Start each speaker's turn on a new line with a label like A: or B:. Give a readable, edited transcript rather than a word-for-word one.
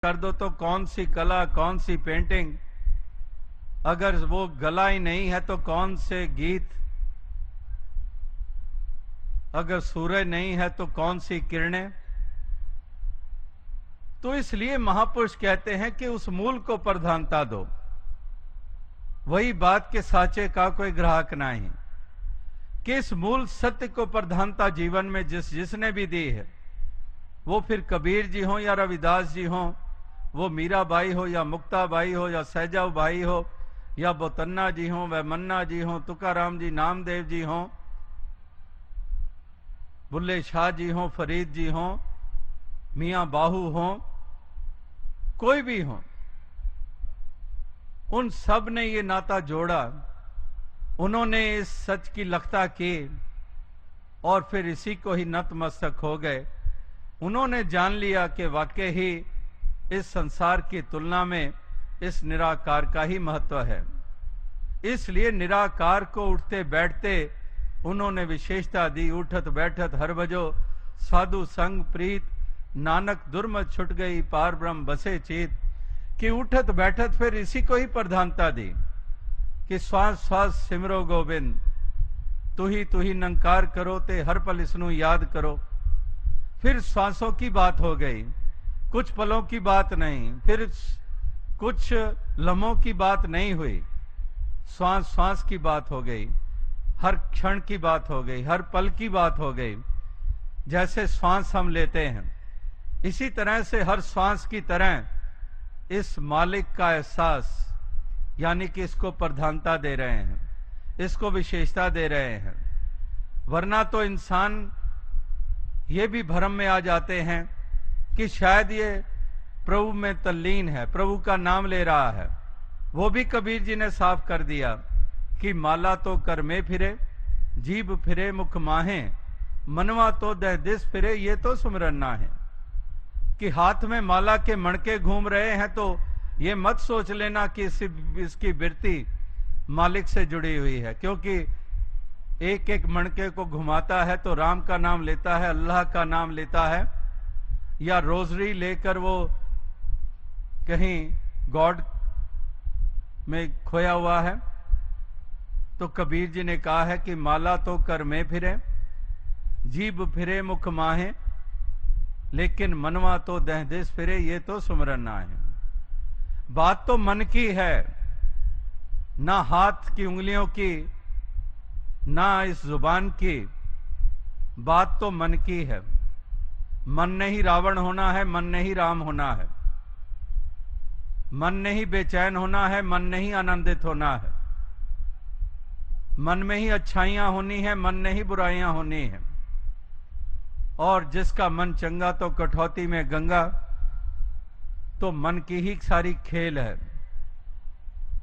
A: कर दो तो कौन सी कला, कौन सी पेंटिंग, अगर वो गला ही नहीं है तो कौन से गीत, अगर सूरज नहीं है तो कौन सी किरणें। तो इसलिए महापुरुष कहते हैं कि उस मूल को प्रधानता दो। वही बात के साचे का कोई ग्राहक नहीं, कि इस मूल सत्य को प्रधानता जीवन में जिसने भी दी है, वो फिर कबीर जी हो या रविदास जी हो, वो मीराबाई हो या मुक्ताबाई हो या सहजाव भाई हो या बोतन्ना जी हो, वह मन्ना जी हो, तुकाराम जी, नामदेव जी हो, बुल्ले शाह जी हो, फरीद जी हो, मियां बाहू हो, कोई भी हो, उन सब ने ये नाता जोड़ा। उन्होंने इस सच की लखता की और फिर इसी को ही नतमस्तक हो गए। उन्होंने जान लिया कि वाकई ही इस संसार की तुलना में इस निराकार का ही महत्व है। इसलिए निराकार को उठते बैठते उन्होंने विशेषता दी। उठत बैठत हर बजो साधु संग प्रीत, नानक दुर्मत छुट गई पार ब्रह्म बसे चीत। कि उठत बैठत फिर इसी को ही प्रधानता दी कि श्वास श्वास सिमरो गोविंद, तू ही नंकार करो ते हर पल इसनु याद करो। फिर श्वासों की बात हो गई, कुछ पलों की बात नहीं, फिर कुछ लम्हों की बात नहीं हुई, श्वास श्वास की बात हो गई, हर क्षण की बात हो गई, हर पल की बात हो गई। जैसे श्वास हम लेते हैं, इसी तरह से हर श्वास की तरह इस मालिक का एहसास, यानी कि इसको प्रधानता दे रहे हैं, इसको विशेषता दे रहे हैं। वरना तो इंसान ये भी भ्रम में आ जाते हैं कि शायद ये प्रभु में तल्लीन है, प्रभु का नाम ले रहा है। वो भी कबीर जी ने साफ कर दिया कि माला तो कर में फिरे, जीभ फिरे मुख माहे, मनवा तो दह दिस फिरे, ये तो सुमरन ना है। कि हाथ में माला के मणके घूम रहे हैं तो ये मत सोच लेना कि इसकी वृत्ति मालिक से जुड़ी हुई है, क्योंकि एक एक मणके को घुमाता है तो राम का नाम लेता है, अल्लाह का नाम लेता है, या रोजरी लेकर वो कहीं गॉड में खोया हुआ है। तो कबीर जी ने कहा है कि माला तो कर में फिरे, जीभ फिरे मुख माहे, लेकिन मनवा तो दह दिस फिरे, ये तो सुमरन ना है। बात तो मन की है, ना हाथ की उंगलियों की, ना इस जुबान की, बात तो मन की है। मन ने ही रावण होना है, मन ने ही राम होना है, मन ने ही बेचैन होना है, मन ने ही आनंदित होना है, मन में ही अच्छाइयां होनी है, मन ने ही बुराइयां होनी है। और जिसका मन चंगा तो कठौती में गंगा, तो मन की ही सारी खेल है।